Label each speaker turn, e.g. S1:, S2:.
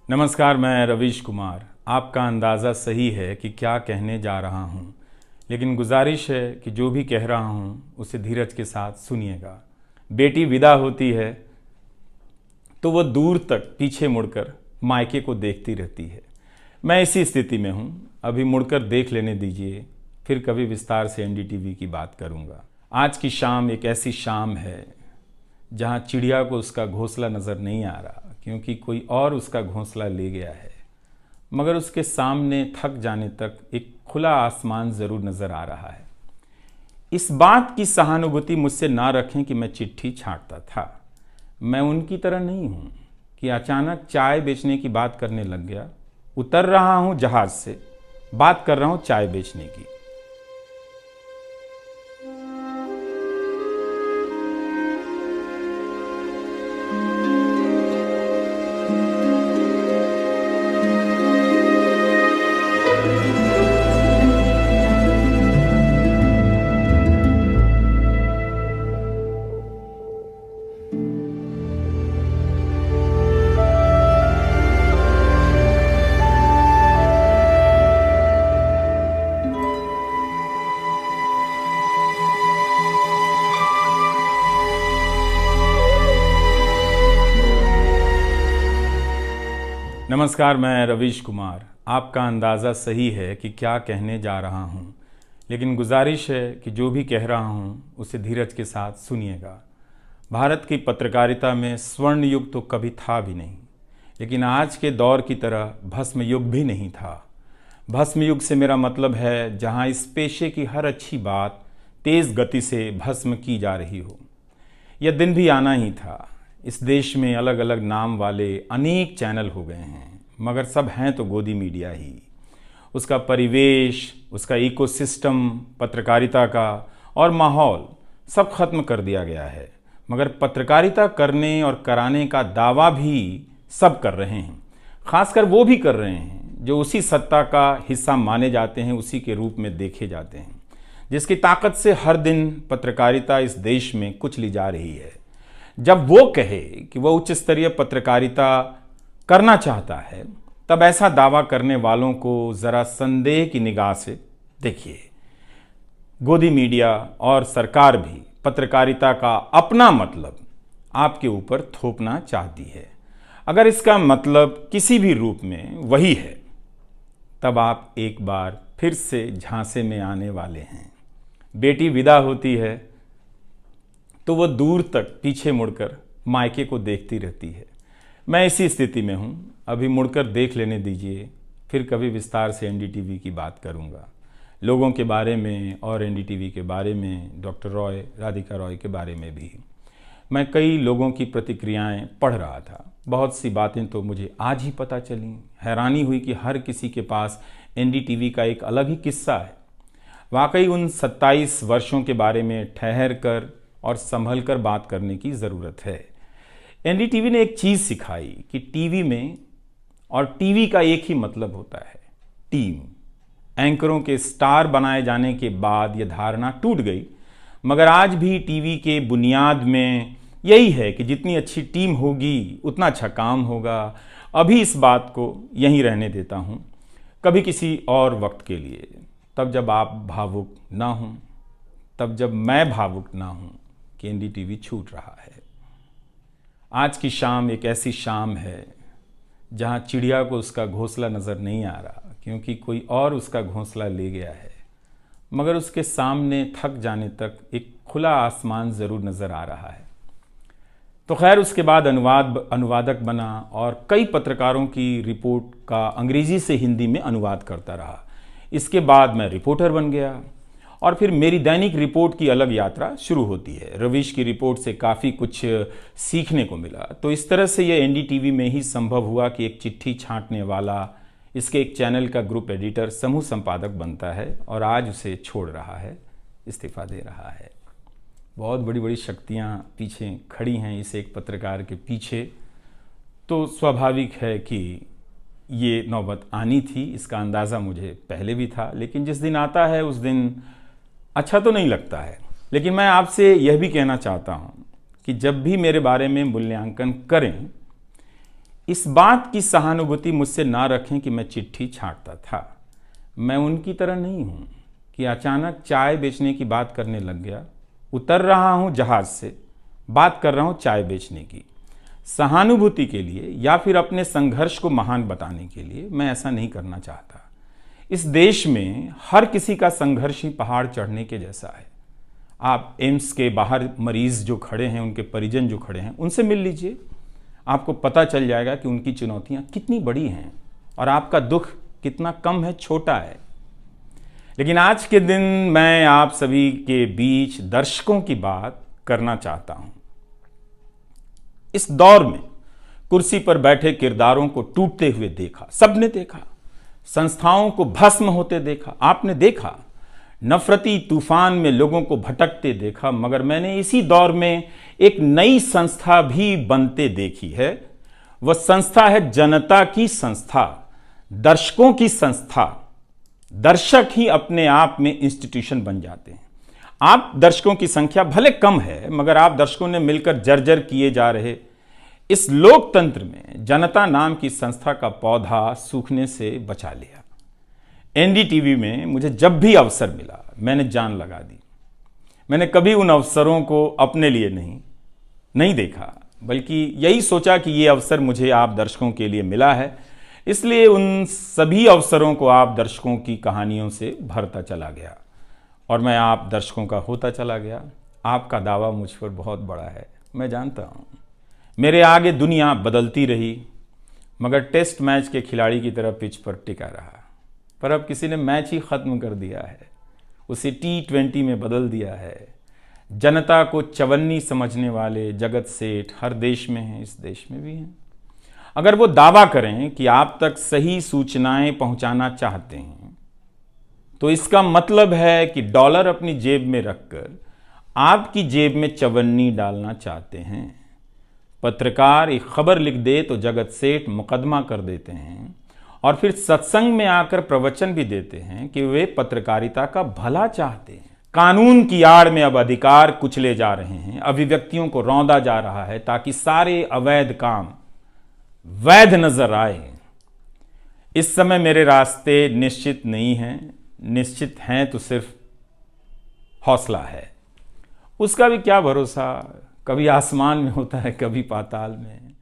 S1: नमस्कार, मैं रवीश कुमार। आपका अंदाज़ा सही है कि क्या कहने जा रहा हूँ, लेकिन गुजारिश है कि जो भी कह रहा हूँ उसे धीरज के साथ सुनिएगा। बेटी विदा होती है तो वह दूर तक पीछे मुड़कर मायके को देखती रहती है। मैं इसी स्थिति में हूँ, अभी मुड़कर देख लेने दीजिए, फिर कभी विस्तार से एनडीटीवी की बात करूँगा। आज की शाम एक ऐसी शाम है जहाँ चिड़िया को उसका घोंसला नज़र नहीं आ रहा, क्योंकि कोई और उसका घोंसला ले गया है। मगर उसके सामने थक जाने तक एक खुला आसमान ज़रूर नज़र आ रहा है। इस बात की सहानुभूति मुझसे ना रखें कि मैं चिट्ठी छांटता था। मैं उनकी तरह नहीं हूँ कि अचानक चाय बेचने की बात करने लग गया। उतर रहा हूँ जहाज़ से, बात कर रहा हूँ चाय बेचने की। नमस्कार, मैं रवीश कुमार। आपका अंदाज़ा सही है कि क्या कहने जा रहा हूँ, लेकिन गुजारिश है कि जो भी कह रहा हूँ उसे धीरज के साथ सुनिएगा। भारत की पत्रकारिता में स्वर्ण युग तो कभी था भी नहीं, लेकिन आज के दौर की तरह भस्म युग भी नहीं था। भस्म युग से मेरा मतलब है जहाँ इस पेशे की हर अच्छी बात तेज़ गति से भस्म की जा रही हो। यह दिन भी आना ही था। इस देश में अलग अलग नाम वाले अनेक चैनल हो गए हैं, मगर सब हैं तो गोदी मीडिया ही। उसका परिवेश, उसका इकोसिस्टम, पत्रकारिता का और माहौल सब खत्म कर दिया गया है। मगर पत्रकारिता करने और कराने का दावा भी सब कर रहे हैं। खासकर वो भी कर रहे हैं जो उसी सत्ता का हिस्सा माने जाते हैं, उसी के रूप में देखे जाते हैं, जिसकी ताकत से हर दिन पत्रकारिता इस देश में कुचली जा रही है। जब वो कहे कि वह उच्च स्तरीय पत्रकारिता करना चाहता है, तब ऐसा दावा करने वालों को ज़रा संदेह की निगाह से देखिए। गोदी मीडिया और सरकार भी पत्रकारिता का अपना मतलब आपके ऊपर थोपना चाहती है। अगर इसका मतलब किसी भी रूप में वही है, तब आप एक बार फिर से झांसे में आने वाले हैं। बेटी विदा होती है तो वह दूर तक पीछे मुड़कर मायके को देखती रहती है। मैं इसी स्थिति में हूँ, अभी मुड़कर देख लेने दीजिए, फिर कभी विस्तार से एनडीटीवी की बात करूँगा। लोगों के बारे में और एनडीटीवी के बारे में, डॉक्टर रॉय, राधिका रॉय के बारे में भी। मैं कई लोगों की प्रतिक्रियाएं पढ़ रहा था। बहुत सी बातें तो मुझे आज ही पता चली। हैरानी हुई कि हर किसी के पास एनडीटीवी का एक अलग ही किस्सा है। वाकई उन 27 वर्षों के बारे में ठहर कर और संभल कर बात करने की ज़रूरत है। एनडीटीवी ने एक चीज़ सिखाई कि टीवी में और टीवी का एक ही मतलब होता है, टीम। एंकरों के स्टार बनाए जाने के बाद यह धारणा टूट गई, मगर आज भी टीवी के बुनियाद में यही है कि जितनी अच्छी टीम होगी उतना अच्छा काम होगा। अभी इस बात को यहीं रहने देता हूँ, कभी किसी और वक्त के लिए, तब जब आप भावुक ना हों, तब जब मैं भावुक ना हूँ कि एनडीटीवी छूट रहा है। आज की शाम एक ऐसी शाम है जहाँ चिड़िया को उसका घोंसला नज़र नहीं आ रहा, क्योंकि कोई और उसका घोंसला ले गया है। मगर उसके सामने थक जाने तक एक खुला आसमान ज़रूर नज़र आ रहा है। तो खैर, उसके बाद अनुवादक बना और कई पत्रकारों की रिपोर्ट का अंग्रेज़ी से हिंदी में अनुवाद करता रहा। इसके बाद मैं रिपोर्टर बन गया और फिर मेरी दैनिक रिपोर्ट की अलग यात्रा शुरू होती है। रवीश की रिपोर्ट से काफ़ी कुछ सीखने को मिला। तो इस तरह से यह एनडीटीवी में ही संभव हुआ कि एक चिट्ठी छांटने वाला इसके एक चैनल का ग्रुप एडिटर समूह संपादक बनता है और आज उसे छोड़ रहा है, इस्तीफा दे रहा है। बहुत बड़ी बड़ी शक्तियाँ पीछे खड़ी हैं इस एक पत्रकार के पीछे। तो स्वाभाविक है कि ये नौबत आनी थी, इसका अंदाज़ा मुझे पहले भी था। लेकिन जिस दिन आता है उस दिन अच्छा तो नहीं लगता है। लेकिन मैं आपसे यह भी कहना चाहता हूँ कि जब भी मेरे बारे में मूल्यांकन करें, इस बात की सहानुभूति मुझसे ना रखें कि मैं चिट्ठी छांटता था। मैं उनकी तरह नहीं हूं कि अचानक चाय बेचने की बात करने लग गया। उतर रहा हूं जहाज से, बात कर रहा हूं चाय बेचने की। सहानुभूति के लिए या फिर अपने संघर्ष को महान बताने के लिए मैं ऐसा नहीं करना चाहता। इस देश में हर किसी का संघर्ष ही पहाड़ चढ़ने के जैसा है। आप एम्स के बाहर मरीज जो खड़े हैं, उनके परिजन जो खड़े हैं, उनसे मिल लीजिए। आपको पता चल जाएगा कि उनकी चुनौतियां कितनी बड़ी हैं और आपका दुख कितना कम है, छोटा है। लेकिन आज के दिन मैं आप सभी के बीच दर्शकों की बात करना चाहता हूं। इस दौर में कुर्सी पर बैठे किरदारों को टूटते हुए देखा, सबने देखा। संस्थाओं को भस्म होते देखा, आपने देखा। नफरती तूफान में लोगों को भटकते देखा। मगर मैंने इसी दौर में एक नई संस्था भी बनते देखी है। वह संस्था है जनता की संस्था, दर्शकों की संस्था। दर्शक ही अपने आप में इंस्टीट्यूशन बन जाते हैं। आप दर्शकों की संख्या भले कम है, मगर आप दर्शकों ने मिलकर जर्जर किए जा रहे इस लोकतंत्र में जनता नाम की संस्था का पौधा सूखने से बचा लिया। एनडीटीवी में मुझे जब भी अवसर मिला मैंने जान लगा दी। मैंने कभी उन अवसरों को अपने लिए नहीं देखा, बल्कि यही सोचा कि ये अवसर मुझे आप दर्शकों के लिए मिला है, इसलिए उन सभी अवसरों को आप दर्शकों की कहानियों से भरता चला गया और मैं आप दर्शकों का होता चला गया। आपका दावा मुझ पर बहुत बड़ा है, मैं जानता हूँ। मेरे आगे दुनिया बदलती रही, मगर टेस्ट मैच के खिलाड़ी की तरह पिच पर टिका रहा। पर अब किसी ने मैच ही खत्म कर दिया है, उसे T20 में बदल दिया है। जनता को चवन्नी समझने वाले जगत सेठ हर देश में हैं, इस देश में भी हैं। अगर वो दावा करें कि आप तक सही सूचनाएं पहुंचाना चाहते हैं, तो इसका मतलब है कि डॉलर अपनी जेब में रखकर आपकी जेब में चवन्नी डालना चाहते हैं। पत्रकार एक खबर लिख दे तो जगत सेठ मुकदमा कर देते हैं और फिर सत्संग में आकर प्रवचन भी देते हैं कि वे पत्रकारिता का भला चाहते हैं। कानून की आड़ में अब अधिकार कुचले जा रहे हैं, अभिव्यक्तियों को रौंदा जा रहा है ताकि सारे अवैध काम वैध नजर आए। इस समय मेरे रास्ते निश्चित नहीं हैं, निश्चित हैं तो सिर्फ हौसला है। उसका भी क्या भरोसा, कभी आसमान में होता है, कभी पाताल में।